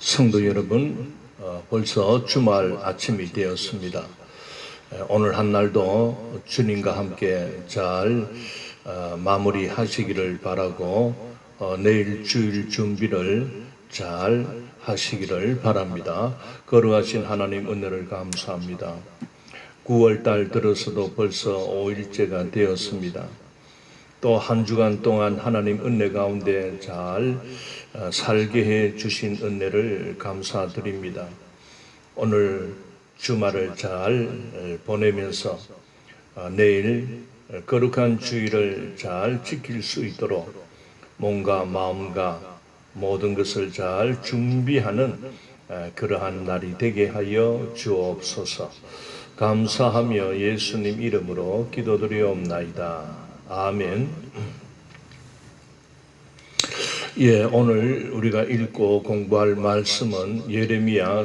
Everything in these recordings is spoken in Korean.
성도 여러분, 벌써 주말 아침이 되었습니다. 오늘 한 날도 주님과 함께 잘 마무리하시기를 바라고 내일 주일 준비를 잘 하시기를 바랍니다. 거룩하신 하나님 은혜를 감사합니다. 9월달 들어서도 벌써 5일째가 되었습니다. 또 한 주간 동안 하나님 은혜 가운데 잘 살게 해 주신 은혜를 감사드립니다. 오늘 주말을 잘 보내면서 내일 거룩한 주일을 잘 지킬 수 있도록 몸과 마음과 모든 것을 잘 준비하는 그러한 날이 되게 하여 주옵소서. 감사하며 예수님 이름으로 기도드리옵나이다. 아멘. 오늘 우리가 읽고 공부할 말씀은 예레미야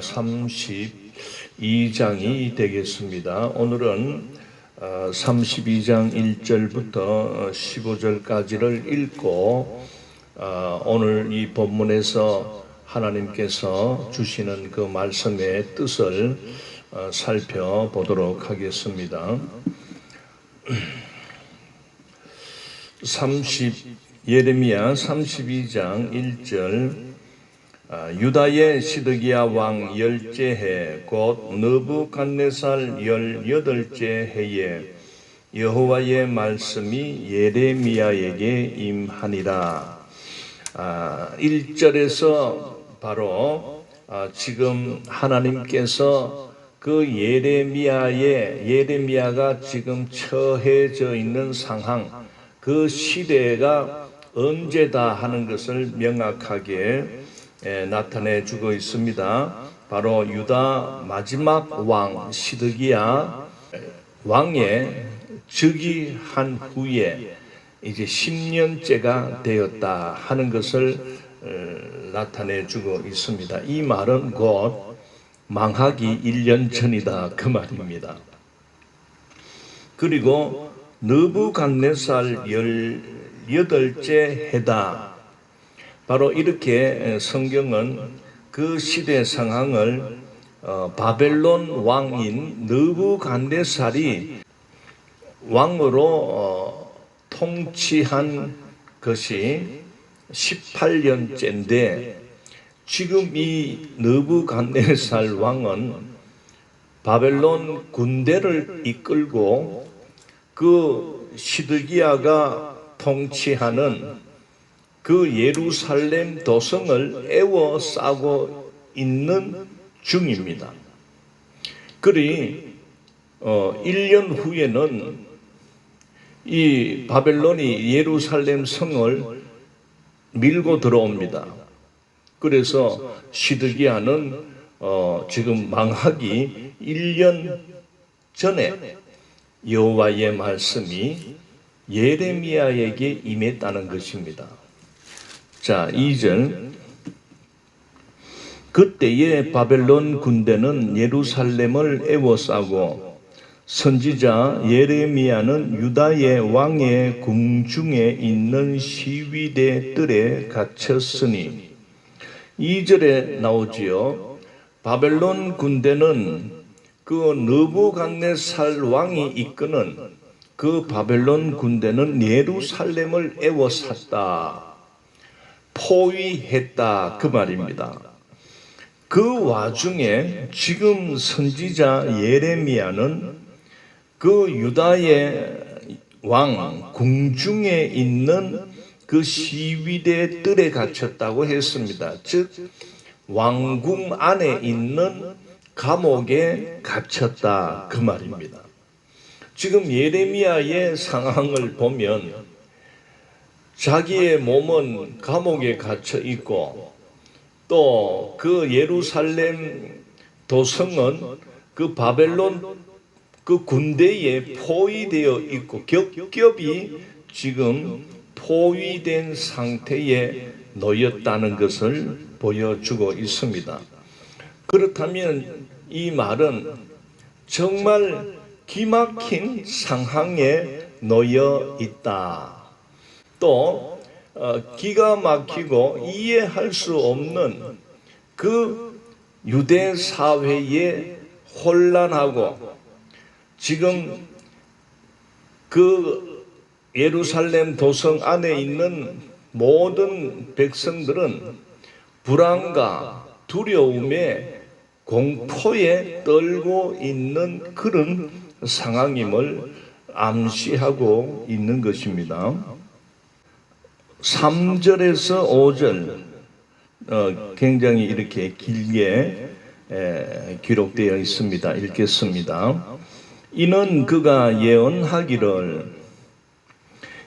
32장이 되겠습니다. 오늘은 32장 1절부터 15절까지를 읽고 오늘 이 본문에서 하나님께서 주시는 그 말씀의 뜻을 살펴보도록 하겠습니다. 예레미야 32장 1절 유다의 시드기야 왕 10째 해 곧 느부갓네살 18째 해에 여호와의 말씀이 예레미야에게 임하니라. 1절에서 바로 지금 하나님께서 그 예레미야가 지금 처해져 있는 상황, 그 시대가 언제다 하는 것을 명확하게 나타내 주고 있습니다. 바로 유다 마지막 왕 시드기야 왕의 즉위한 후에 이제 10년째가 되었다 하는 것을 나타내 주고 있습니다. 이 말은 곧 망하기 1년 전이다 그 말입니다. 그리고 느부갓네살 18째 해다. 바로 이렇게 성경은 그 시대 상황을 바벨론 왕인 느부갓네살이 왕으로 통치한 것이 18년째인데 지금 이 느부갓네살 왕은 바벨론 군대를 이끌고 그 시드기야가 통치하는 그 예루살렘 도성을 에워싸고 있는 중입니다. 그리 1년 후에는 이 바벨론이 예루살렘 성을 밀고 들어옵니다. 그래서 시드기야는 지금 망하기 1년 전에 여호와의 말씀이 예레미야에게 임했다는 것입니다. 자, 2절 그때의 바벨론 군대는 예루살렘을 에워싸고 선지자 예레미야는 유다의 왕의 궁중에 있는 시위대 뜰에 갇혔으니 2절에 나오지요. 바벨론 군대는 그 느부갓네살 왕이 이끄는 그 바벨론 군대는 예루살렘을 에워쌌다, 포위했다 그 말입니다. 그 와중에 지금 선지자 예레미야는 그 유다의 왕 궁중에 있는 그 시위대 뜰에 갇혔다고 했습니다. 즉 왕궁 안에 있는 감옥에 갇혔다 그 말입니다. 지금 예레미야의 상황을 보면 자기의 몸은 감옥에 갇혀 있고 또 그 예루살렘 도성은 그 바벨론 그 군대에 포위되어 있고 겹겹이 지금 포위된 상태에 놓였다는 것을 보여주고 있습니다. 그렇다면 이 말은 정말 기막힌 상황에 놓여 있다. 또 기가 막히고 이해할 수 없는 그 유대 사회에 혼란하고 지금 그 예루살렘 도성 안에 있는 모든 백성들은 불안과 두려움에 공포에 떨고 있는 그런 상황임을 암시하고 있는 것입니다. 3절에서 5절 굉장히 이렇게 길게 기록되어 있습니다. 읽겠습니다. 이는 그가 예언하기를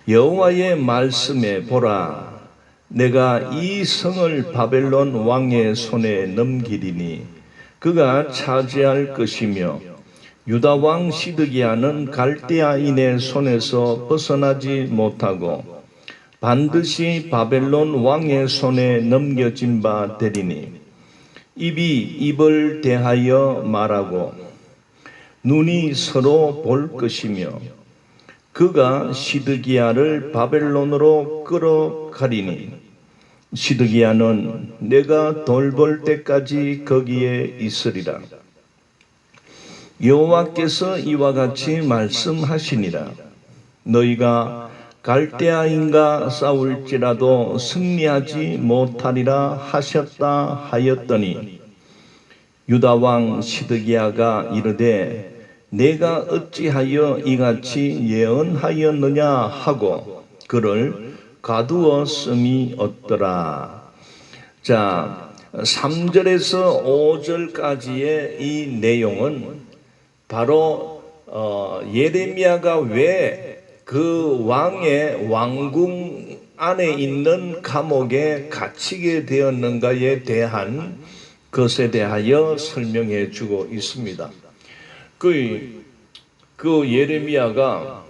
여호와의 말씀에 보라 내가 이 성을 바벨론 왕의 손에 넘기리니 그가 차지할 것이며 유다 왕 시드기야는 갈대아인의 손에서 벗어나지 못하고 반드시 바벨론 왕의 손에 넘겨진 바 되리니 입이 입을 대하여 말하고 눈이 서로 볼 것이며 그가 시드기야를 바벨론으로 끌어가리니 시드기야는 내가 돌볼 때까지 거기에 있으리라. 여호와께서 이와 같이 말씀하시니라. 너희가 갈대아인과 싸울지라도 승리하지 못하리라 하셨다 하였더니 유다 왕 시드기야가 이르되 내가 어찌하여 이같이 예언하였느냐 하고 그를 가두어 씀이 없더라. 자, 3절에서 5절까지의 이 내용은 바로 예레미야가 왜 그 왕의 왕궁 안에 있는 감옥에 갇히게 되었는가에 대한 것에 대하여 설명해 주고 있습니다. 그 예레미야가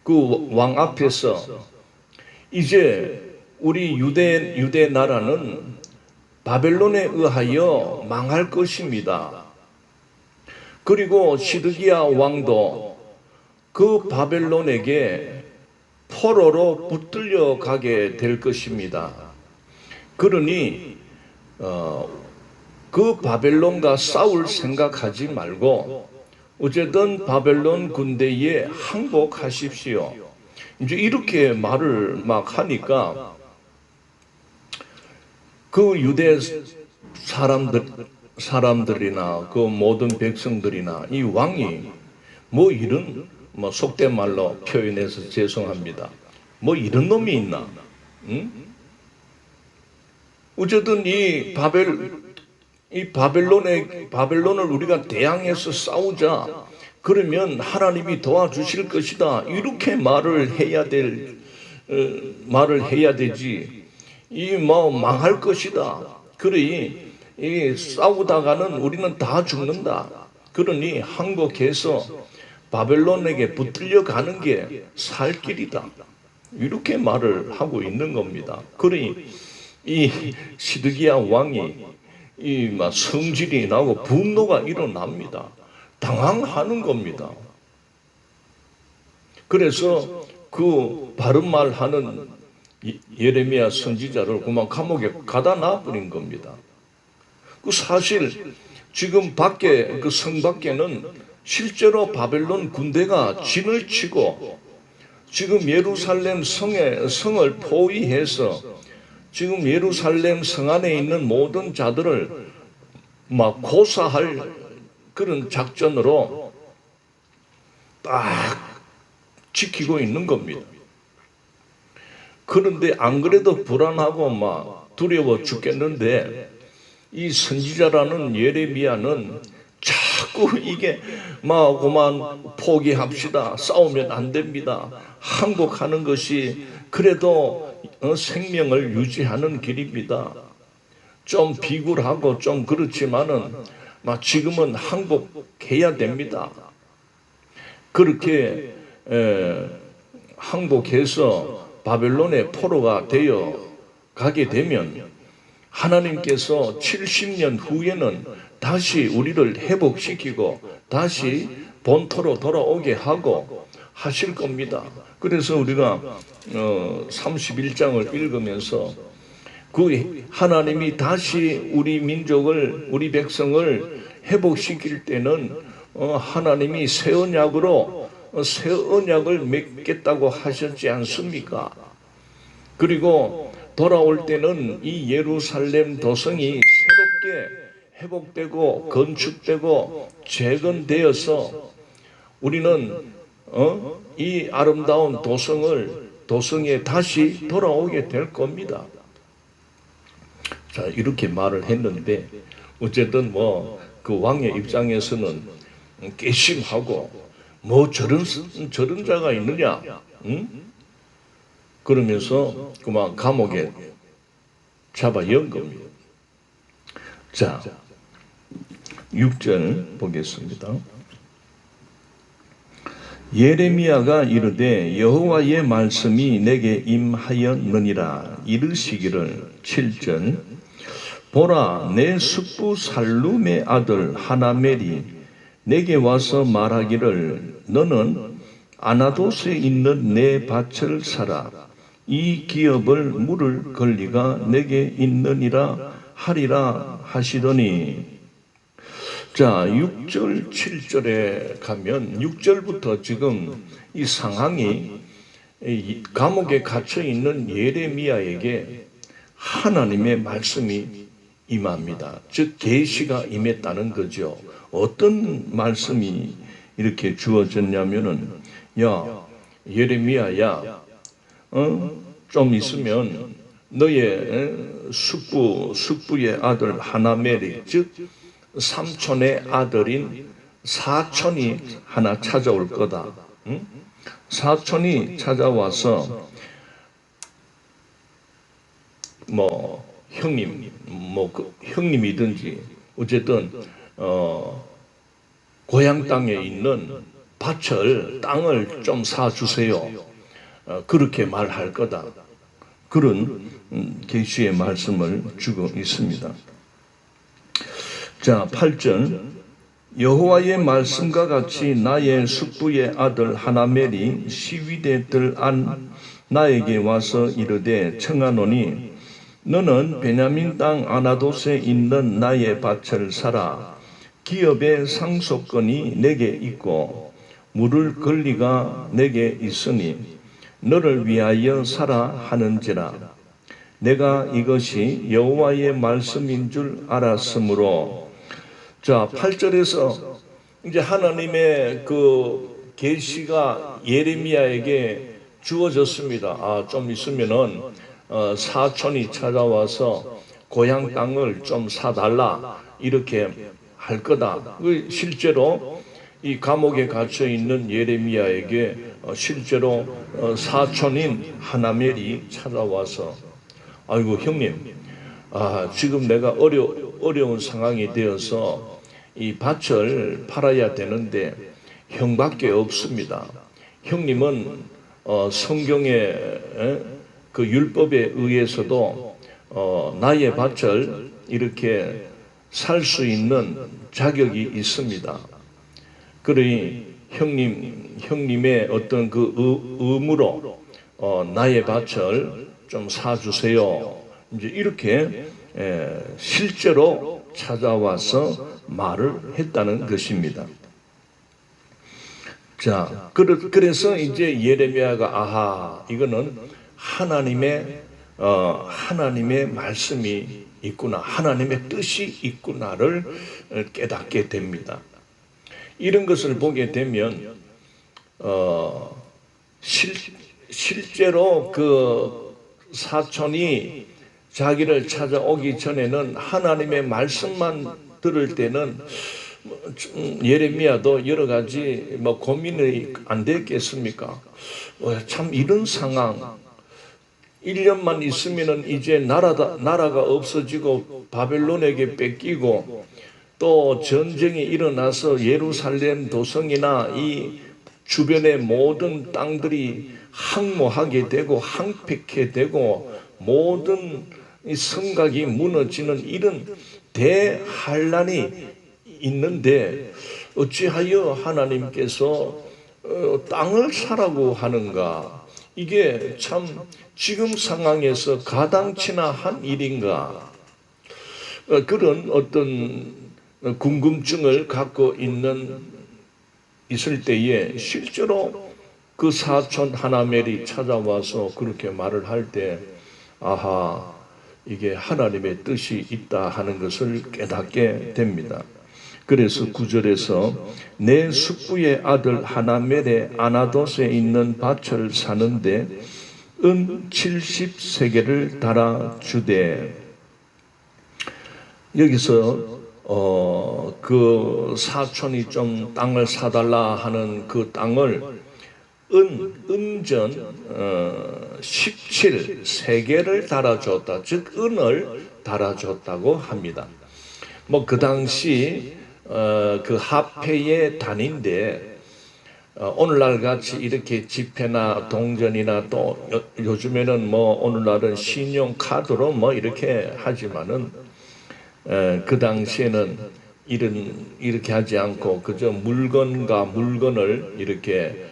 그 왕 앞에서 이제 우리 유대 나라는 바벨론에 의하여 망할 것입니다. 그리고 시드기야 왕도 그 바벨론에게 포로로 붙들려 가게 될 것입니다. 그러니 그 바벨론과 싸울 생각하지 말고 어쨌든 바벨론 군대에 항복하십시오. 이제 이렇게 말을 막 하니까 그 유대 사람들이나 그 모든 백성들이나 이 왕이 뭐 이런 속된 말로 표현해서 죄송합니다. 뭐 이런 놈이 있나? 응? 어쨌든 이 바벨론을 우리가 대항해서 싸우자. 그러면 하나님이 도와주실 것이다. 이렇게 말을 해야 되지. 이 망할 것이다. 그러니 이 싸우다가는 우리는 다 죽는다. 그러니 항복해서 바벨론에게 붙들려 가는 게 살 길이다. 이렇게 말을 하고 있는 겁니다. 그러니 이 시드기야 왕이 성질이 나고 분노가 일어납니다. 당황하는 겁니다. 그래서 그 바른 말 하는 예레미야 선지자를 그만 감옥에 가다 놔버린 겁니다. 그 사실 지금 밖에 그 성 밖에는 실제로 바벨론 군대가 진을 치고 지금 예루살렘 성을 포위해서 지금 예루살렘 성 안에 있는 모든 자들을 막 고사할 그런 작전으로 딱 지키고 있는 겁니다. 그런데 안 그래도 불안하고 막 두려워 죽겠는데 이 선지자라는 예레미야는 자꾸 이게 그만 포기합시다. 싸우면 안 됩니다. 항복하는 것이 그래도 생명을 유지하는 길입니다. 좀 비굴하고 좀 그렇지만은 지금은 항복해야 됩니다. 그렇게 항복해서 바벨론의 포로가 되어 가게 되면 하나님께서 70년 후에는 다시 우리를 회복시키고 다시 본토로 돌아오게 하고 하실 겁니다. 그래서 우리가 31장을 읽으면서 그 하나님이 다시 우리 민족을, 우리 백성을 회복시킬 때는 하나님이 새 언약으로 새 언약을 맺겠다고 하셨지 않습니까? 그리고 돌아올 때는 이 예루살렘 도성이 새롭게 회복되고 건축되고 재건되어서 우리는 이 아름다운 도성에 다시 돌아오게 될 겁니다. 자, 이렇게 말을 했는데 어쨌든 그 왕의 입장에서는 괘씸하고 저런 자가 있느냐, 응? 그러면서 그만 감옥에 잡아 연 겁니다. 자, 6절 보겠습니다. 예레미야가 이르되 여호와의 말씀이 내게 임하였느니라 이르시기를. 7절 보라, 내 숙부 살룸의 아들 하나멜이 내게 와서 말하기를 너는 아나돗에 있는 내 밭을 사라. 이 기업을 물을 권리가 내게 있느니라 하리라 하시더니. 자, 6절 7절에 가면 6절부터 지금 이 상황이 감옥에 갇혀 있는 예레미야에게 하나님의 말씀이 임합니다. 즉 계시가 임했다는 거죠. 어떤 말씀이 이렇게 주어졌냐면은, 야 예레미야야, 좀 있으면 너의 숙부의 아들 하나멜이, 즉 삼촌의 아들인 사촌이 하나 찾아올 거다. 응? 사촌이 찾아와서 형님이든지 어쨌든 고향 땅에 있는 땅을 좀 사주세요. 그렇게 말할 거다. 그런 계시의 말씀을 주고 있습니다. 자, 8절 여호와의 말씀과 같이 나의 숙부의 아들 하나멜이 시위대들 안 나에게 와서 이르되 청하노니 너는 베냐민 땅 아나돗에 있는 나의 밭을 사라. 기업의 상속권이 내게 있고 물을 권리가 내게 있으니 너를 위하여 사라 하는지라. 내가 이것이 여호와의 말씀인 줄 알았으므로. 자, 8절에서 이제 하나님의 그 계시가 예레미야에게 주어졌습니다. 좀 있으면은 사촌이 찾아와서 고향 땅을 좀 사달라 이렇게 할 거다. 실제로 이 감옥에 갇혀 있는 예레미야에게 실제로 사촌인 하나멜이 찾아와서, 아이고 형님, 지금 내가 어려운 상황이 되어서 이 밭을 팔아야 되는데 형밖에 없습니다. 형님은 성경의 그 율법에 의해서도 나의 밭을 이렇게 살 수 있는 자격이 있습니다. 그러니 형님의 어떤 그 의무로 나의 밭을 좀 사주세요. 이제 이렇게 실제로 찾아와서 말을 했다는 것입니다. 자, 그래서 이제 예레미야가 이거는 하나님의 말씀이 있구나, 하나님의 뜻이 있구나를 깨닫게 됩니다. 이런 것을 보게 되면 실제로 그 사촌이 자기를 찾아오기 전에는 하나님의 말씀만 들을 때는 예레미야도 여러 가지 고민이 안 됐겠습니까? 참 이런 상황, 1년만 있으면은 이제 나라가 없어지고 바벨론에게 뺏기고 또 전쟁이 일어나서 예루살렘 도성이나 이 주변의 모든 땅들이 항모하게 되고 항폐케 되고 모든 이 성곽이 무너지는 이런 대환란이 있는데 어찌하여 하나님께서 땅을 사라고 하는가? 이게 참 지금 상황에서 가당치나 한 일인가? 그런 어떤 궁금증을 갖고 있을 때에 실제로 그 사촌 하나멜이 찾아와서 그렇게 말을 할 때, 아하, 이게 하나님의 뜻이 있다 하는 것을 깨닫게 됩니다. 그래서 9절에서 내 숙부의 아들 하나멜의 아나돗에 있는 밭을 사는데 은 70세겔을 달아주되. 여기서 그 사촌이 좀 땅을 사달라 하는 그 땅을 은전 17세겔을 달아줬다. 즉 은을 달아줬다고 합니다. 뭐 그 당시 그 화폐의 단위인데 오늘날 같이 이렇게 지폐나 동전이나 또 요즘에는 뭐 오늘날은 신용카드로 뭐 이렇게 하지만은 그 당시에는 이렇게 하지 않고 그저 물건과 물건을 이렇게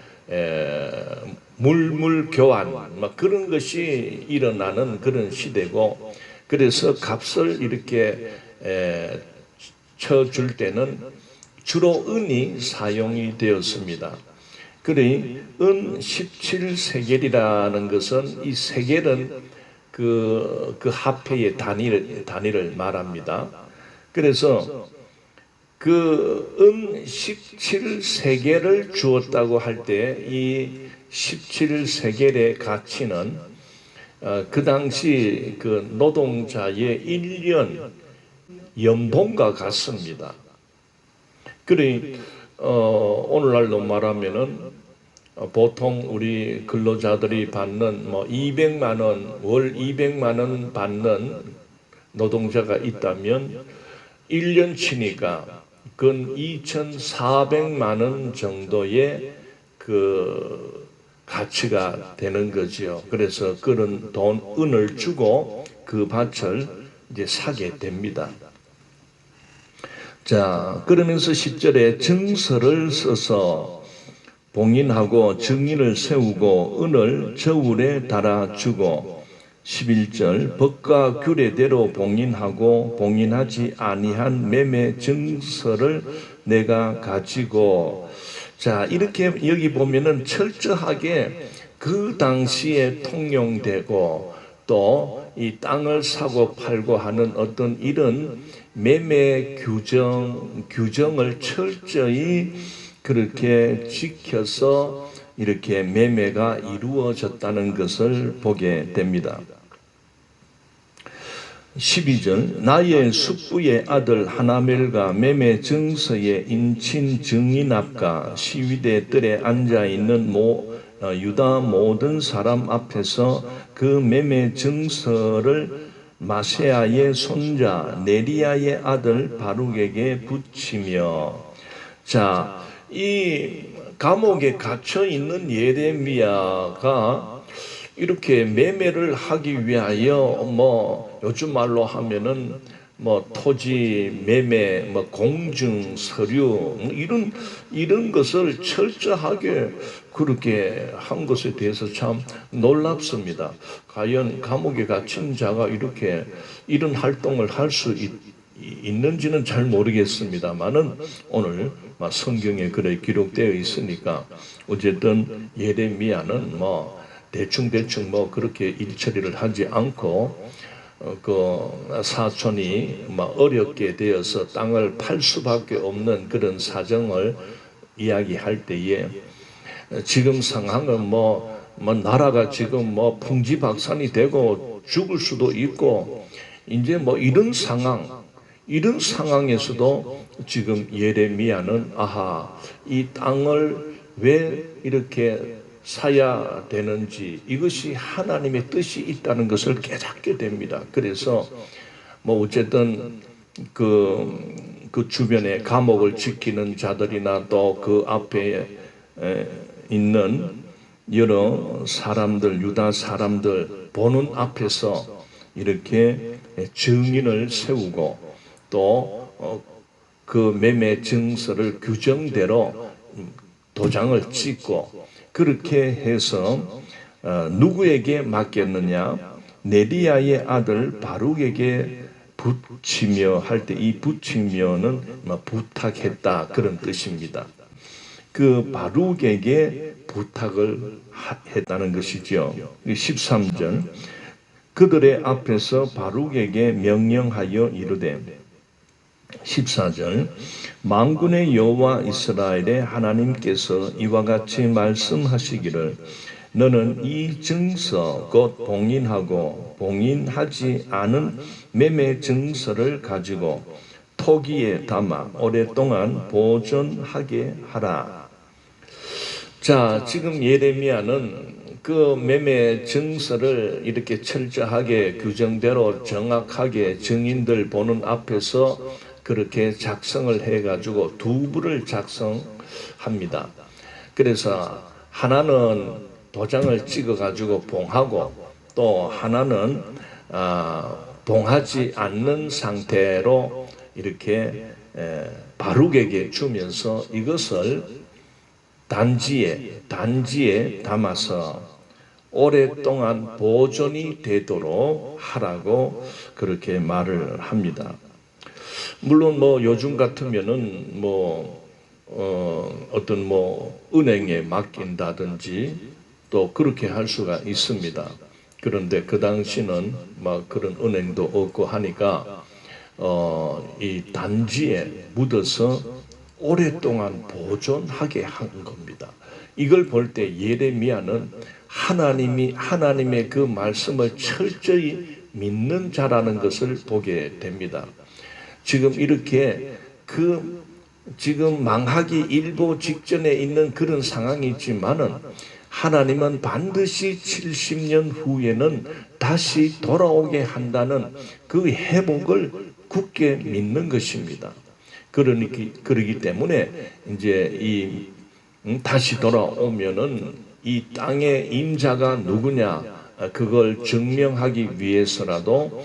물물 교환 막 그런 것이 일어나는 그런 시대고, 그래서 값을 이렇게 쳐줄 때는 주로 은이 사용이 되었습니다. 그러니 은 17세겔이라는 것은 이 세겔은 그 화폐의 단위를 말합니다. 그래서 그 은 17세겔을 주었다고 할 때 이 17세겔의 가치는 그 당시 그 노동자의 1년 연봉과 같습니다. 그러니 오늘날로 말하면은 보통 우리 근로자들이 받는 뭐 200만 원, 월 200만 원 받는 노동자가 있다면 1년치니까 근 2,400만 원 정도의 그 가치가 되는 거지요. 그래서 그런 은을 주고 그 밭을 이제 사게 됩니다. 자, 그러면서 10절에 증서를 써서 봉인하고 증인을 세우고 은을 저울에 달아주고, 11절 법과 규례대로 봉인하고 봉인하지 아니한 매매 증서를 내가 가지고. 자, 이렇게 여기 보면은 철저하게 그 당시에 통용되고 또 이 땅을 사고 팔고 하는 어떤 이런 매매 규정을 철저히 그렇게 지켜서 이렇게 매매가 이루어졌다는 것을 보게 됩니다. 12절 나의 숙부의 아들 하나멜과 매매 증서의 인친 증인 앞과 시위대 뜰에 앉아있는 유다 모든 사람 앞에서 그 매매 증서를 마세아의 손자 네리야의 아들 바룩에게 붙이며. 자, 이 감옥에 갇혀 있는 예레미야가 이렇게 매매를 하기 위하여 뭐 요즘 말로 하면은 뭐 토지 매매, 뭐 공증 서류 이런 것을 철저하게 그렇게 한 것에 대해서 참 놀랍습니다. 과연 감옥에 갇힌 자가 이렇게 이런 활동을 할 수 있는지는 잘 모르겠습니다만은 오늘 성경에 그래 기록되어 있으니까 어쨌든 예레미야는 뭐 대충 뭐 그렇게 일처리를 하지 않고 그 사촌이 어렵게 되어서 땅을 팔 수밖에 없는 그런 사정을 이야기할 때에 지금 상황은 뭐 나라가 지금 풍지박산이 되고 죽을 수도 있고 이제 이런 상황에서도 지금 예레미야는 아하, 이 땅을 왜 이렇게 사야 되는지, 이것이 하나님의 뜻이 있다는 것을 깨닫게 됩니다. 그래서 어쨌든 그 주변에 감옥을 지키는 자들이나 또 그 앞에 있는 여러 사람들, 유다 사람들 보는 앞에서 이렇게 증인을 세우고 또 그 매매 증서를 규정대로 도장을 찍고 그렇게 해서 누구에게 맡겼느냐? 네리야의 아들 바룩에게 붙이며 할 때 이 붙이며는 부탁했다 그런 뜻입니다. 그 바룩에게 부탁을 했다는 것이죠. 13절 그들의 앞에서 바룩에게 명령하여 이르되 14절 만군의 여호와 이스라엘의 하나님께서 이와 같이 말씀하시기를 너는 이 증서 곧 봉인하고 봉인하지 않은 매매 증서를 가지고 토기에 담아 오랫동안 보존하게 하라. 자, 지금 예레미야는 그 매매 증서를 이렇게 철저하게 규정대로 정확하게 증인들 보는 앞에서 그렇게 작성을 해가지고 두 부를 작성합니다. 그래서 하나는 도장을 찍어가지고 봉하고 또 하나는 봉하지 않는 상태로 이렇게 바룩에게 주면서 이것을 단지에 담아서 오랫동안 보존이 되도록 하라고 그렇게 말을 합니다. 물론 요즘 같으면은 어떤 은행에 맡긴다든지 또 그렇게 할 수가 있습니다. 그런데 그 당시는 그런 은행도 없고 하니까 이 단지에 묻어서 오랫동안 보존하게 한 겁니다. 이걸 볼 때 예레미야는 하나님의 그 말씀을 철저히 믿는 자라는 것을 보게 됩니다. 지금 이렇게 지금 망하기 일보 직전에 있는 그런 상황이지만은 하나님은 반드시 70년 후에는 다시 돌아오게 한다는 그 회복을 굳게 믿는 것입니다. 그러기 때문에 이제 다시 돌아오면은 이 땅의 임자가 누구냐 그걸 증명하기 위해서라도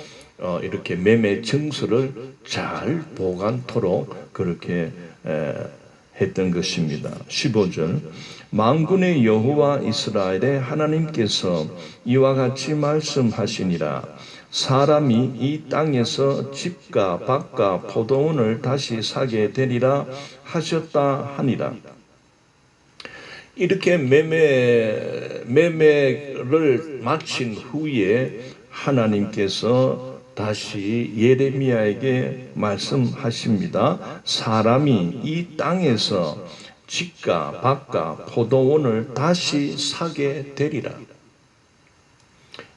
이렇게 매매 증서를 잘 보관토록 그렇게 했던 것입니다. 15절 만군의 여호와 이스라엘의 하나님께서 이와 같이 말씀하시니라 사람이 이 땅에서 집과 밭과 포도원을 다시 사게 되리라 하셨다 하니라. 이렇게 매매를 마친 후에 하나님께서 다시 예레미야에게 말씀하십니다. 사람이 이 땅에서 집과 밭과 포도원을 다시 사게 되리라.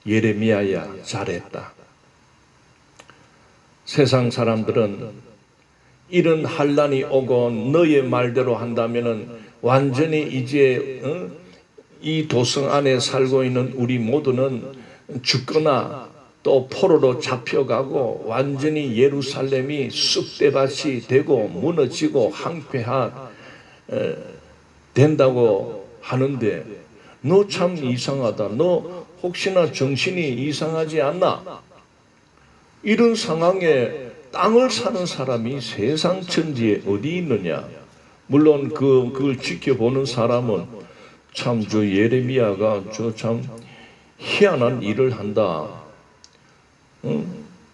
예레미야야 잘했다. 세상 사람들은 이런 환난이 오고 너의 말대로 한다면은 완전히 이제 이 도성 안에 살고 있는 우리 모두는 죽거나 또 포로로 잡혀가고 완전히 예루살렘이 쑥대밭이 되고 무너지고 황폐화 된다고 하는데 너 참 이상하다. 너 혹시나 정신이 이상하지 않나? 이런 상황에 땅을 사는 사람이 세상 천지에 어디 있느냐? 물론 그걸 지켜보는 사람은 참 저 예레미야가 저 참 희한한 일을 한다.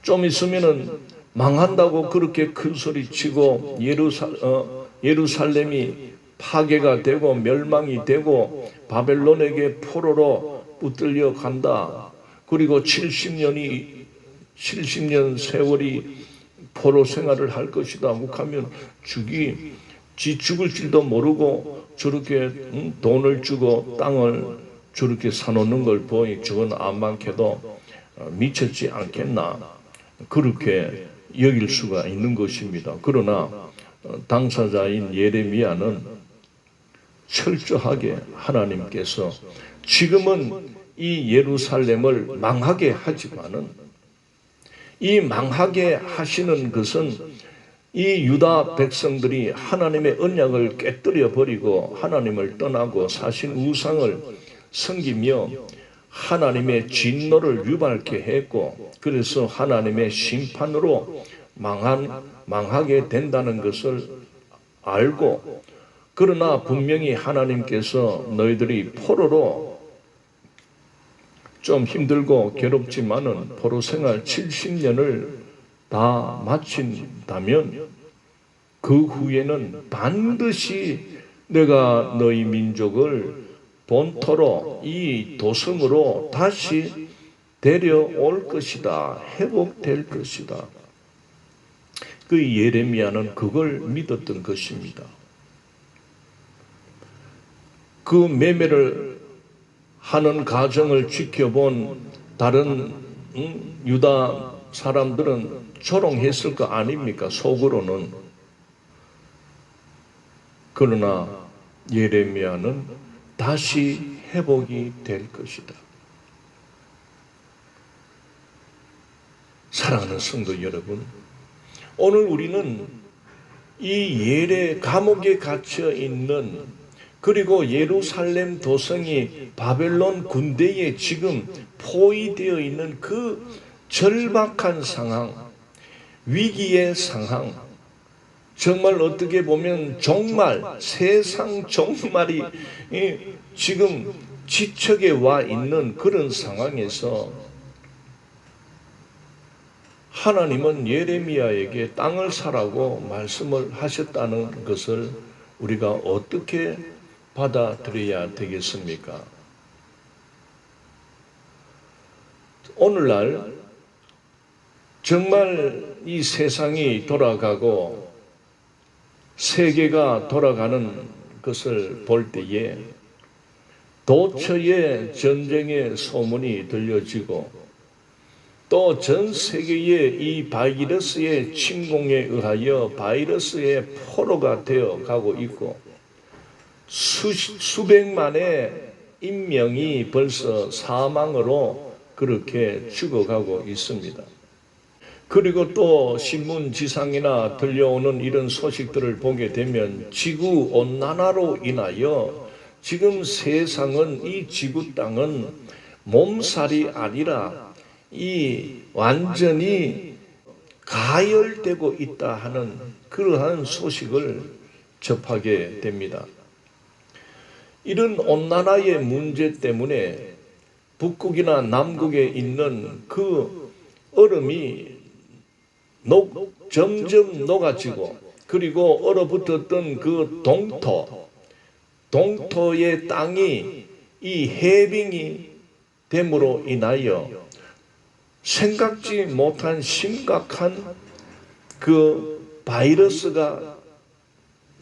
좀 있으면은 망한다고 그렇게 큰 소리 치고 예루살렘이 파괴가 되고 멸망이 되고 바벨론에게 포로로 붙들려 간다. 그리고 70년 세월이 포로 생활을 할 것이다. 하면 죽을 줄도 모르고 저렇게 돈을 주고 땅을 저렇게 사놓는 걸 보니 저건 암만해도 미쳤지 않겠나 그렇게 여길 수가 있는 것입니다. 그러나 당사자인 예레미야는 철저하게 하나님께서 지금은 이 예루살렘을 망하게 하지만은 이 망하게 하시는 것은 이 유다 백성들이 하나님의 언약을 깨뜨려 버리고 하나님을 떠나고 사신 우상을 섬기며 하나님의 진노를 유발케 했고 그래서 하나님의 심판으로 망하게 된다는 것을 알고 그러나 분명히 하나님께서 너희들이 포로로 좀 힘들고 괴롭지만은 포로 생활 70년을 다 마친다면 그 후에는 반드시 내가 너희 민족을 본토로 이 도성으로 다시 데려올 것이다. 회복될 것이다. 그 예레미야는 그걸 믿었던 것입니다. 그 매매를 하는 과정을 지켜본 다른 유다 사람들은 조롱했을 거 아닙니까? 속으로는. 그러나 예레미야는 다시 회복이 될 것이다. 사랑하는 성도 여러분, 오늘 우리는 이 예레 감옥에 갇혀 있는, 그리고 예루살렘 도성이 바벨론 군대에 지금 포위되어 있는 그 절박한 상황, 위기의 상황, 정말 어떻게 보면 종말, 세상 종말이 지금 지척에 와 있는 그런 상황에서 하나님은 예레미야에게 땅을 사라고 말씀을 하셨다는 것을 우리가 어떻게 받아들여야 되겠습니까? 오늘날 정말 이 세상이 돌아가고 세계가 돌아가는 것을 볼 때에 도처에 전쟁의 소문이 들려지고 또 전 세계에 이 바이러스의 침공에 의하여 바이러스의 포로가 되어 가고 있고 수백만의 인명이 벌써 사망으로 그렇게 죽어가고 있습니다. 그리고 또 신문지상이나 들려오는 이런 소식들을 보게 되면 지구온난화로 인하여 지금 세상은, 이 지구 땅은 몸살이 아니라 이 완전히 가열되고 있다 하는 그러한 소식을 접하게 됩니다. 이런 온난화의 문제 때문에 북극이나 남극에 있는 그 얼음이 점점 녹아지고, 그리고 얼어붙었던 그 동토의 땅이 이 해빙이 됨으로 인하여 생각지 못한 심각한 그 바이러스가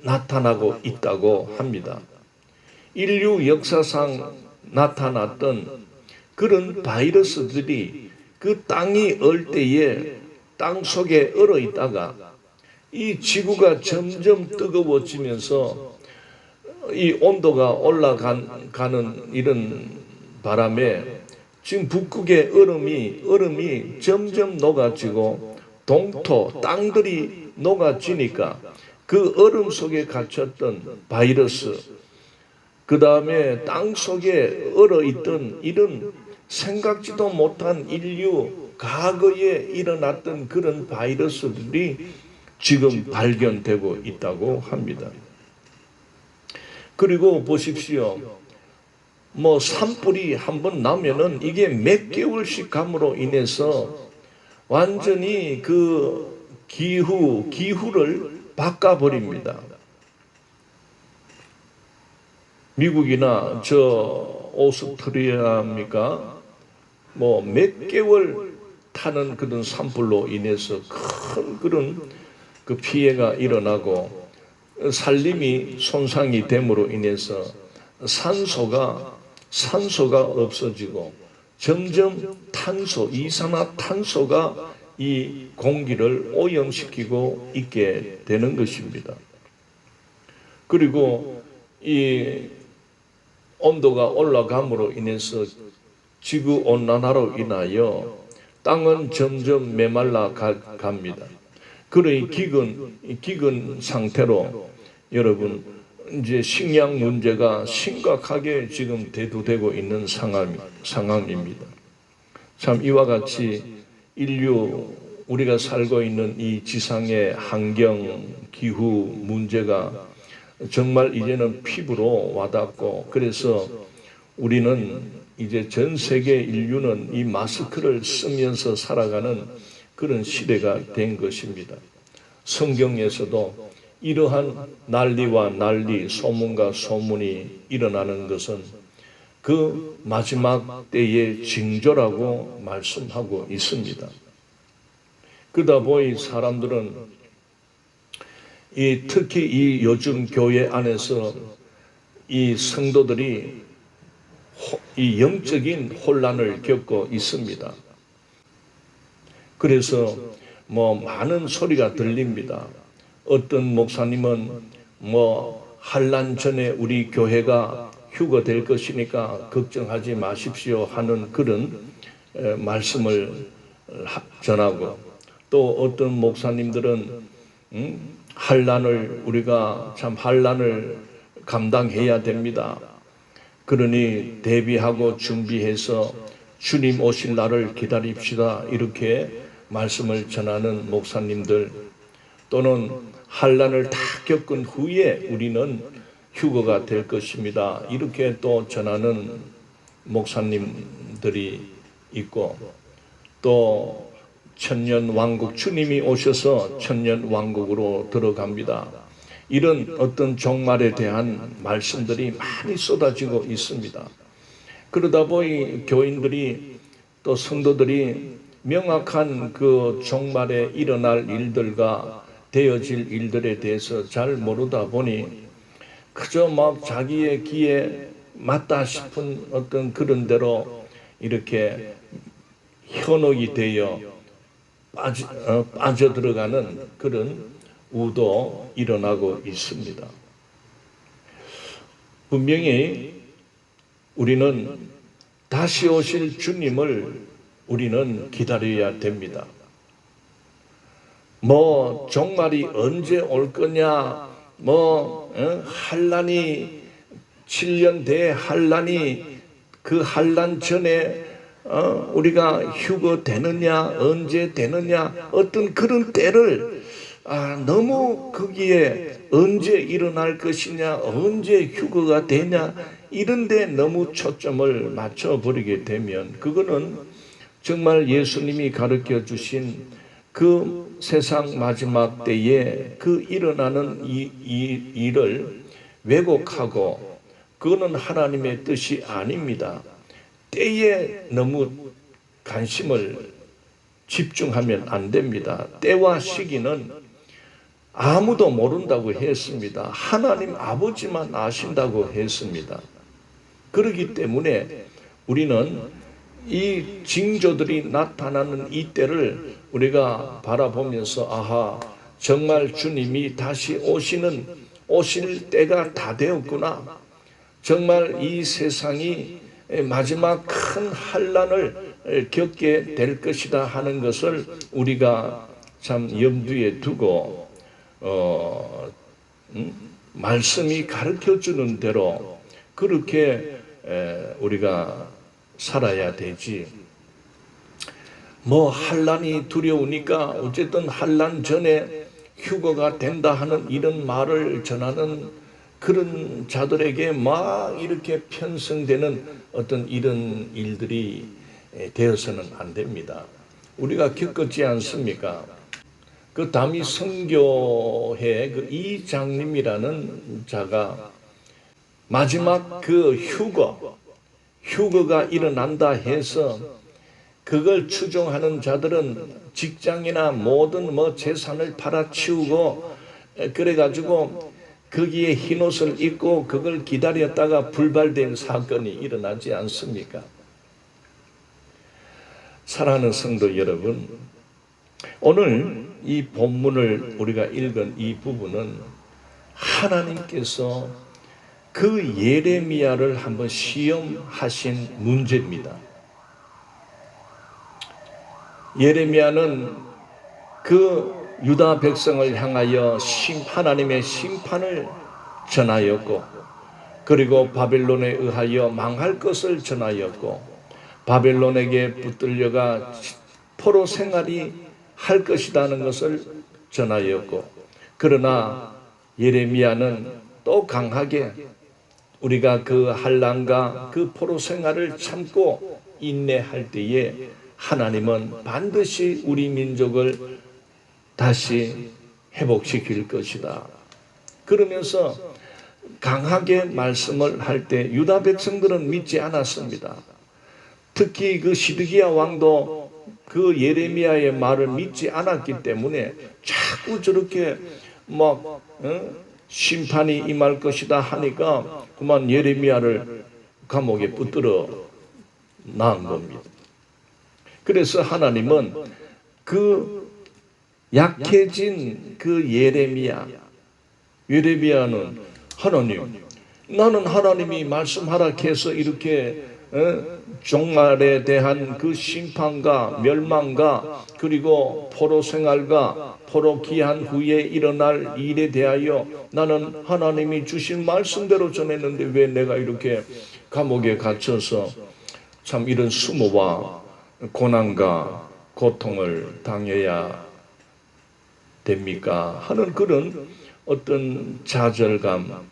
나타나고 있다고 합니다. 인류 역사상 나타났던 그런 바이러스들이 그 땅이 얼 때에 땅 속에 얼어 있다가 이 지구가 점점 뜨거워지면서 이 온도가 올라가는 이런 바람에 지금 북극의 얼음이 점점 녹아지고 동토 땅들이 녹아지니까 그 얼음 속에 갇혔던 바이러스, 그 다음에 땅 속에 얼어있던 이런 생각지도 못한 인류 과거에 일어났던 그런 바이러스들이 지금 발견되고 있다고 합니다. 그리고 보십시오. 산불이 한번 나면은 이게 몇 개월씩 감으로 인해서 완전히 그 기후를 바꿔버립니다. 미국이나 오스트리아입니까? 몇 개월 타는 그런 산불로 인해서 큰 그런 그 피해가 일어나고 산림이 손상이 됨으로 인해서 산소가 없어지고 점점 이산화탄소가 이 공기를 오염시키고 있게 되는 것입니다. 그리고 이 온도가 올라감으로 인해서 지구온난화로 인하여 땅은 점점 메말라 갑니다. 그러니 기근 상태로 여러분 이제 식량 문제가 심각하게 지금 대두되고 있는 상황입니다. 참 이와 같이 우리가 살고 있는 이 지상의 환경, 기후 문제가 정말 이제는 피부로 와닿고, 그래서 우리는 이제 전 세계 인류는 이 마스크를 쓰면서 살아가는 그런 시대가 된 것입니다. 성경에서도 이러한 난리와 난리, 소문과 소문이 일어나는 것은 그 마지막 때의 징조라고 말씀하고 있습니다. 그러다 보니 사람들은 특히 이 요즘 교회 안에서 이 성도들이 이 영적인 혼란을 겪고 있습니다. 그래서 많은 소리가 들립니다. 어떤 목사님은 환란 전에 우리 교회가 휴거될 것이니까 걱정하지 마십시오 하는 그런 말씀을 전하고, 또 어떤 목사님들은 우리가 참 환란을 감당해야 됩니다. 그러니 대비하고 준비해서 주님 오실 날을 기다립시다, 이렇게 말씀을 전하는 목사님들, 또는 환란을 다 겪은 후에 우리는 휴거가 될 것입니다, 이렇게 또 전하는 목사님들이 있고, 또 천년왕국, 주님이 오셔서 천년왕국으로 들어갑니다, 이런 어떤 종말에 대한 말씀들이 많이 쏟아지고 있습니다. 그러다 보니 교인들이 또 성도들이 명확한 그 종말에 일어날 일들과 되어질 일들에 대해서 잘 모르다 보니 그저 자기의 귀에 맞다 싶은 어떤 그런 대로 이렇게 현혹이 되어 빠져들어가는 그런 우도 일어나고 있습니다. 분명히 우리는 다시 오실 주님을 우리는 기다려야 됩니다. 종말이 언제 올 거냐, 환란이 7년 대 환란이 그 환란 전에 우리가 휴거되느냐, 언제 되느냐, 어떤 그런 때를 너무 거기에 언제 일어날 것이냐, 언제 휴거가 되냐, 이런 데 너무 초점을 맞춰버리게 되면 그거는 정말 예수님이 가르쳐 주신 그 세상 마지막 때에 그 일어나는 일을 왜곡하고, 그거는 하나님의 뜻이 아닙니다. 때에 너무 관심을 집중하면 안 됩니다. 때와 시기는 아무도 모른다고 했습니다. 하나님 아버지만 아신다고 했습니다. 그렇기 때문에 우리는 이 징조들이 나타나는 이 때를 우리가 바라보면서 정말 주님이 다시 오실 때가 다 되었구나, 정말 이 세상이 마지막 큰 환란을 겪게 될 것이다 하는 것을 우리가 참 염두에 두고 말씀이 가르쳐주는 대로 그렇게 우리가 살아야 되지. 환란이 두려우니까 어쨌든 환란 전에 휴거가 된다 하는 이런 말을 전하는 그런 자들에게 이렇게 편성되는 어떤 이런 일들이 되어서는 안 됩니다. 우리가 겪었지 않습니까? 그 다미 선교회 그 이장님이라는 자가 마지막 그 휴거가 일어난다 해서 그걸 추종하는 자들은 직장이나 모든 재산을 팔아치우고 그래가지고 거기에 흰옷을 입고 그걸 기다렸다가 불발된 사건이 일어나지 않습니까? 사랑하는 성도 여러분, 오늘 이 본문을 우리가 읽은 이 부분은 하나님께서 그 예레미야를 한번 시험하신 문제입니다. 예레미야는 그 유다 백성을 향하여 하나님의 심판을 전하였고, 그리고 바벨론에 의하여 망할 것을 전하였고, 바벨론에게 붙들려가 포로 생활이 할 것이라는 것을 전하였고, 그러나 예레미야는 또 강하게 우리가 그 환난과 그 포로 생활을 참고 인내할 때에 하나님은 반드시 우리 민족을 다시 회복시킬 것이다. 그러면서 강하게 말씀을 할 때 유다 백성들은 믿지 않았습니다. 특히 그 시드기야 왕도 그 예레미야의 말을 믿지 않았기 때문에 자꾸 저렇게 막 심판이 임할 것이다 하니까 그만 예레미야를 감옥에 붙들어 낳은 겁니다. 그래서 하나님은 그 약해진 그 예레미야는 하나님, 나는 하나님이 말씀하라 해서 이렇게 종말에 대한 그 심판과 멸망과 그리고 포로 생활과 포로 귀한 후에 일어날 일에 대하여 나는 하나님이 주신 말씀대로 전했는데 왜 내가 이렇게 감옥에 갇혀서 참 이런 수모와 고난과 고통을 당해야 됩니까? 하는 그런 어떤 좌절감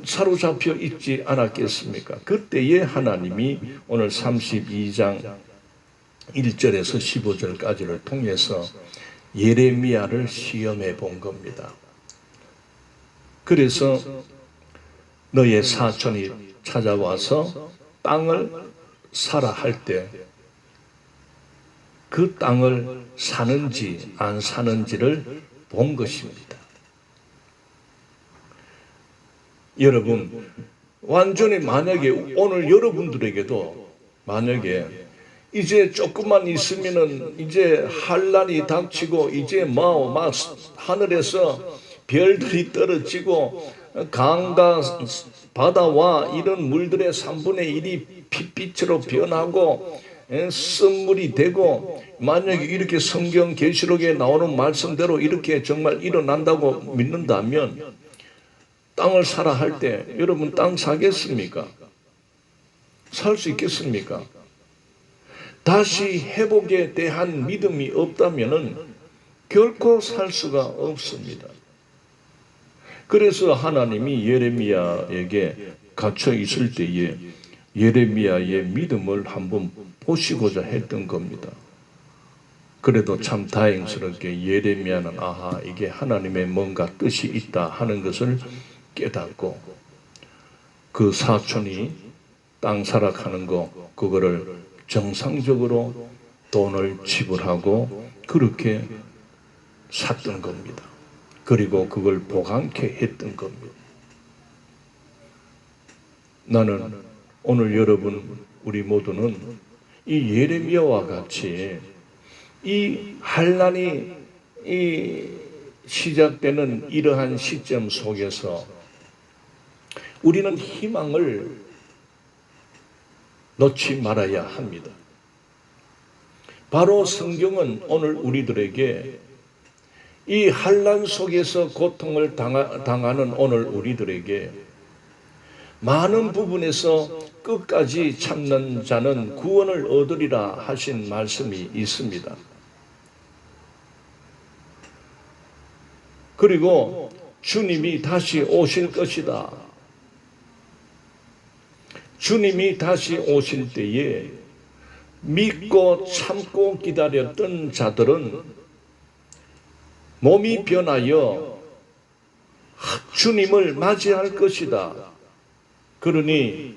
사로잡혀 있지 않았겠습니까? 그때에 하나님이 오늘 32장 1절에서 15절까지를 통해서 예레미야를 시험해 본 겁니다. 그래서 너의 사촌이 찾아와서 땅을 사라 할 때 그 땅을 사는지 안 사는지를 본 것입니다. 여러분, 완전히 만약에 오늘 여러분들에게도 만약에 이제 조금만 있으면은 이제 환난이 닥치고 이제 막 하늘에서 별들이 떨어지고 강과 바다와 이런 물들의 3분의 1이 핏빛으로 변하고 쓴물이 되고 만약에 이렇게 성경 계시록에 나오는 말씀대로 이렇게 정말 일어난다고 믿는다면 땅을 사라 할 때 여러분 땅 사겠습니까? 살 수 있겠습니까? 다시 회복에 대한 믿음이 없다면 결코 살 수가 없습니다. 그래서 하나님이 예레미야에게 갇혀 있을 때에 예레미야의 믿음을 한번 보시고자 했던 겁니다. 그래도 참 다행스럽게 예레미야는 아하 이게 하나님의 뭔가 뜻이 있다 하는 것을 깨닫고 그 사촌이 땅 사락하는 거 그거를 정상적으로 돈을 지불하고 그렇게 샀던 겁니다. 그리고 그걸 보관케 했던 겁니다. 나는 오늘 여러분 우리 모두는 이 예레미야와 같이 이 환난이 시작되는 이러한 시점 속에서 우리는 희망을 놓지 말아야 합니다. 바로 성경은 오늘 우리들에게 이 환난 속에서 고통을 당하는 오늘 우리들에게 많은 부분에서 끝까지 참는 자는 구원을 얻으리라 하신 말씀이 있습니다. 그리고 주님이 다시 오실 것이다. 주님이 다시 오실 때에 믿고 참고 기다렸던 자들은 몸이 변하여 주님을 맞이할 것이다. 그러니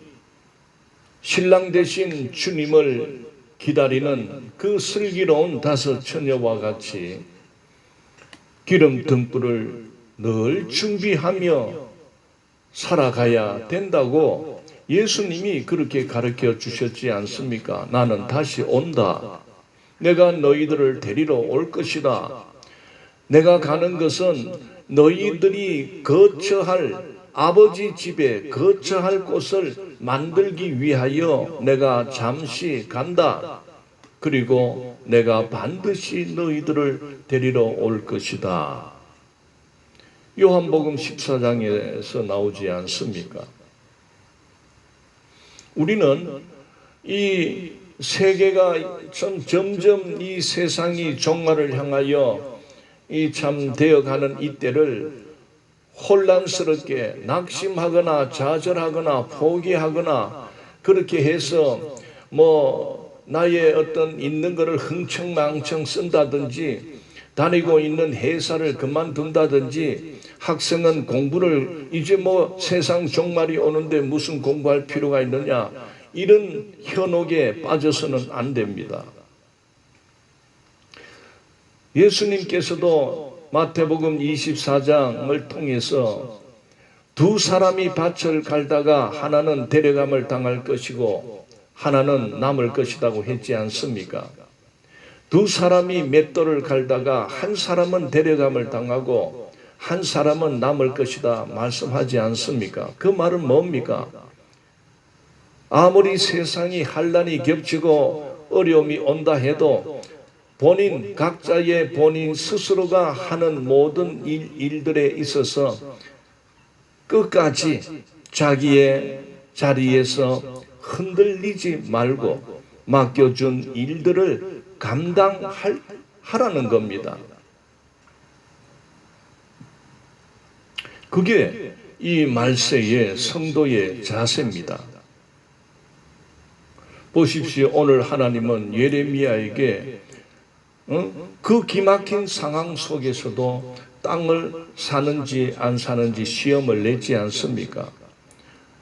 신랑 되신 주님을 기다리는 그 슬기로운 다섯 처녀와 같이 기름 등불을 늘 준비하며 살아가야 된다고 예수님이 그렇게 가르쳐 주셨지 않습니까? 나는 다시 온다. 내가 너희들을 데리러 올 것이다. 내가 가는 것은 너희들이 거처할 아버지 집에 거처할 곳을 만들기 위하여 내가 잠시 간다. 그리고 내가 반드시 너희들을 데리러 올 것이다. 요한복음 14장에서 나오지 않습니까? 우리는 이 세계가 점점 이 세상이 종말을 향하여 이 참 되어가는 이때를 혼란스럽게 낙심하거나 좌절하거나 포기하거나 그렇게 해서 나의 어떤 있는 것을 흥청망청 쓴다든지 다니고 있는 회사를 그만둔다든지 학생은 공부를 이제 세상 종말이 오는데 무슨 공부할 필요가 있느냐, 이런 현혹에 빠져서는 안 됩니다. 예수님께서도 마태복음 24장을 통해서 두 사람이 밭을 갈다가 하나는 데려감을 당할 것이고 하나는 남을 것이라고 했지 않습니까? 두 사람이 맷돌을 갈다가 한 사람은 데려감을 당하고 한 사람은 남을 것이다 말씀하지 않습니까? 그 말은 뭡니까? 아무리 세상이 환난이 겹치고 어려움이 온다 해도 각자의 본인 스스로가 하는 모든 일들에 있어서 끝까지 자기의 자리에서 흔들리지 말고 맡겨준 일들을 감당하라는 겁니다. 그게 이 말세의 성도의 자세입니다. 보십시오. 오늘 하나님은 예레미야에게 그 기막힌 상황 속에서도 땅을 사는지 안 사는지 시험을 냈지 않습니까?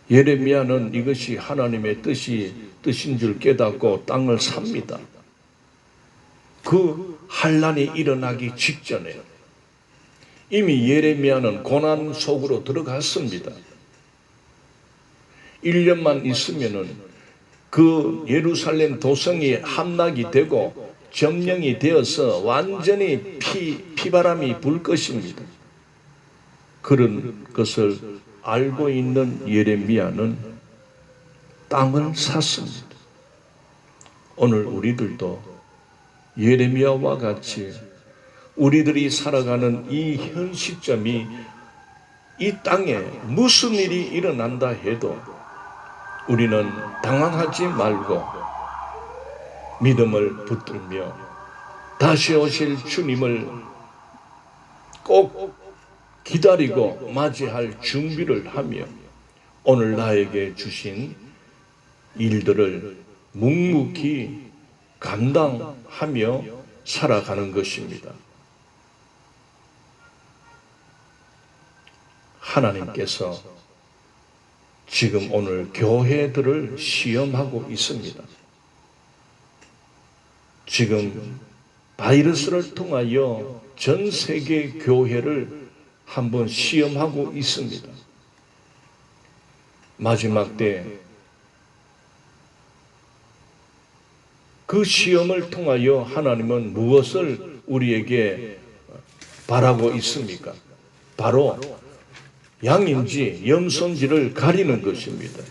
예레미야는 이것이 하나님의 뜻인 줄 깨닫고 땅을 삽니다. 그 환난이 일어나기 직전에 이미 예레미야는 고난 속으로 들어갔습니다. 1년만 있으면은 그 예루살렘 도성이 함락이 되고 점령이 되어서 완전히 피바람이 불 것입니다. 그런 것을 알고 있는 예레미야는 땅을 샀습니다. 오늘 우리들도 예레미야와 같이 우리들이 살아가는 이 현 시점이 이 땅에 무슨 일이 일어난다 해도 우리는 당황하지 말고 믿음을 붙들며 다시 오실 주님을 꼭 기다리고 맞이할 준비를 하며 오늘 나에게 주신 일들을 묵묵히 감당하며 살아가는 것입니다. 하나님께서 지금 오늘 교회들을 시험하고 있습니다. 지금 바이러스를 통하여 전 세계 교회를 한번 시험하고 있습니다. 마지막 때 그 시험을 통하여 하나님은 무엇을 우리에게 바라고 있습니까? 바로 양인지 염소인지를 가리는 것입니다.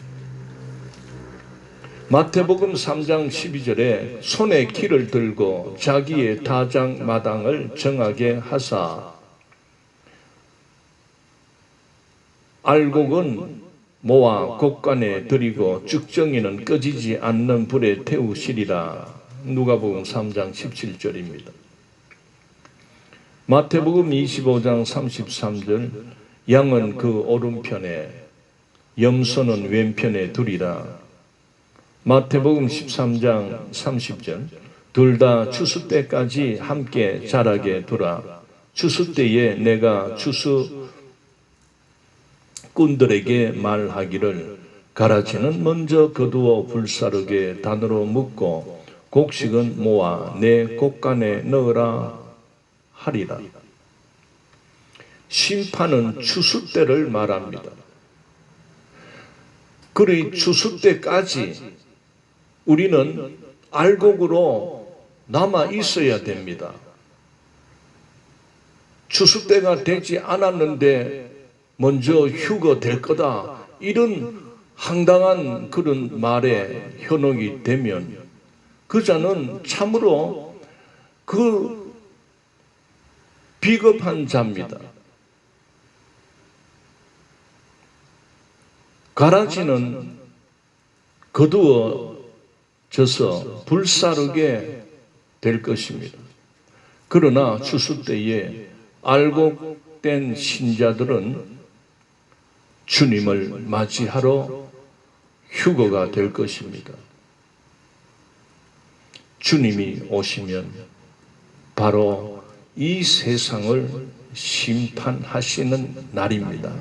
마태복음 3장 12절에 손에 키를 들고 자기의 타작 마당을 정하게 하사 알곡은 모아 곡간에 들이고 쭉정이는 꺼지지 않는 불에 태우시리라. 누가복음 3장 17절입니다. 마태복음 25장 33절 양은 그 오른편에 염소는 왼편에 두리라. 마태복음 13장 30절 둘 다 추수 때까지 함께 자라게 두라. 추수 때에 내가 추수꾼들에게 말하기를 가라지는 먼저 거두어 불사르게 단으로 묶고 곡식은 모아 내 곡간에 넣으라 하리라. 심판은 추수 때를 말합니다. 그리 추수 때까지 우리는 알곡으로 남아 있어야 됩니다. 추수 때가 되지 않았는데 먼저 휴거 될 거다, 이런 황당한 그런 말에 현혹이 되면 그 자는 참으로 그 비겁한 자입니다. 가라지는 거두어져서 불사르게 될 것입니다. 그러나 추수 때에 알곡 회복된 신자들은 주님을 맞이하러 휴거가 될 것입니다. 주님이 오시면 바로 이 세상을 심판하시는 날입니다.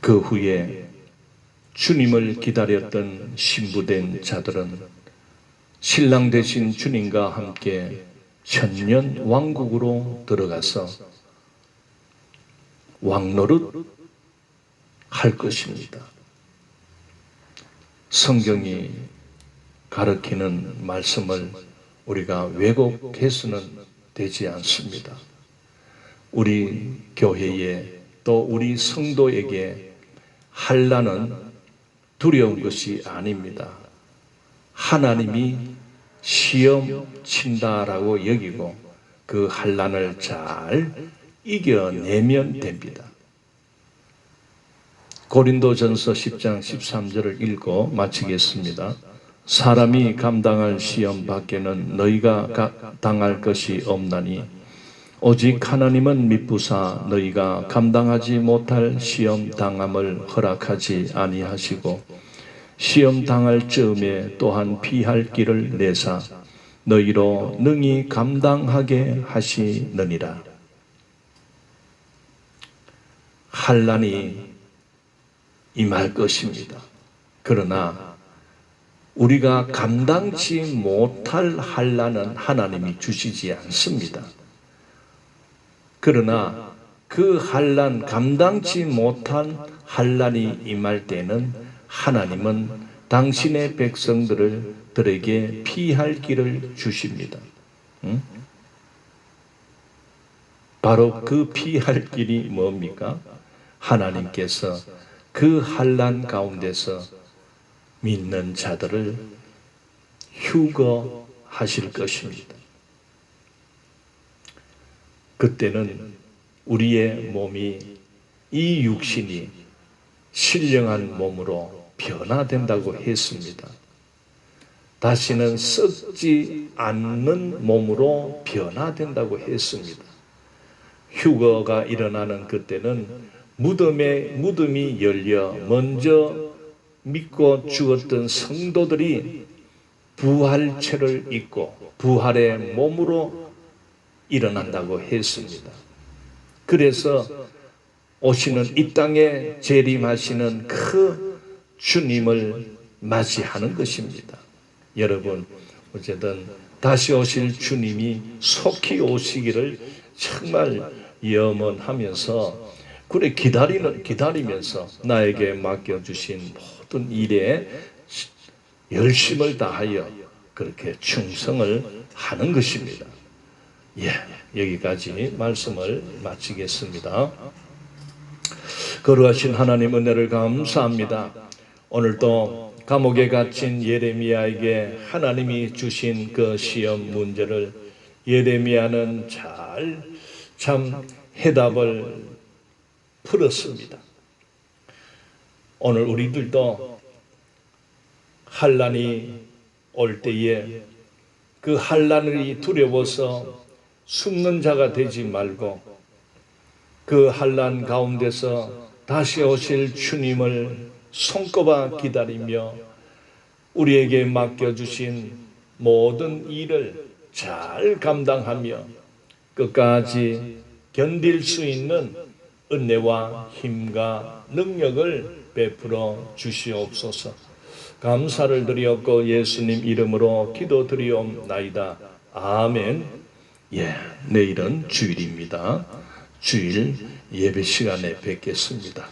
그 후에 주님을 기다렸던 신부된 자들은 신랑 되신 주님과 함께 천년 왕국으로 들어가서 왕노릇 할 것입니다. 성경이 가르치는 말씀을 우리가 왜곡해서는 되지 않습니다. 우리 교회에 또 우리 성도에게 환난은 두려운 것이 아닙니다. 하나님이 시험 친다라고 여기고 그 환난을 잘 이겨내면 됩니다. 고린도전서 10장 13절을 읽고 마치겠습니다. 사람이 감당할 시험 밖에는 너희가 당할 것이 없나니 오직 하나님은 미쁘사 너희가 감당하지 못할 시험 당함을 허락하지 아니하시고 시험 당할 즈음에 또한 피할 길을 내사 너희로 능히 감당하게 하시느니라. 환난이 임할 것입니다. 그러나 우리가 감당치 못할 환난은 하나님이 주시지 않습니다. 그러나 그 환난, 감당치 못한 환난이 임할 때는 하나님은 당신의 백성들에게 피할 길을 주십니다. 바로 그 피할 길이 뭡니까? 하나님께서 그 환난 가운데서 믿는 자들을 휴거하실 것입니다. 그때는 우리의 몸이, 이 육신이 신령한 몸으로 변화된다고 했습니다. 다시는 썩지 않는 몸으로 변화된다고 했습니다. 휴거가 일어나는 그때는 무덤이 열려 먼저 믿고 죽었던 성도들이 부활체를 입고 부활의 몸으로 일어난다고 했습니다. 그래서 오시는 이 땅에 재림하시는 그 주님을 맞이하는 것입니다. 여러분, 어쨌든 다시 오실 주님이 속히 오시기를 정말 염원하면서 그래 기다리면서 나에게 맡겨주신 모든 일에 열심을 다하여 그렇게 충성을 하는 것입니다. 여기까지 말씀을 마치겠습니다. 거룩하신 하나님 은혜를 감사합니다. 오늘도 감옥에 갇힌 예레미야에게 하나님이 주신 그 시험 문제를 예레미야는 참 해답을 풀었습니다. 오늘 우리들도 환난이 올 때에 그 환난이 두려워서 숨는 자가 되지 말고 그 환난 가운데서 다시 오실 주님을 손꼽아 기다리며 우리에게 맡겨주신 모든 일을 잘 감당하며 끝까지 견딜 수 있는 은혜와 힘과 능력을 베풀어 주시옵소서. 감사를 드리옵고 예수님 이름으로 기도드리옵나이다. 아멘. 내일은 주일입니다. 주일 예배 시간에 뵙겠습니다.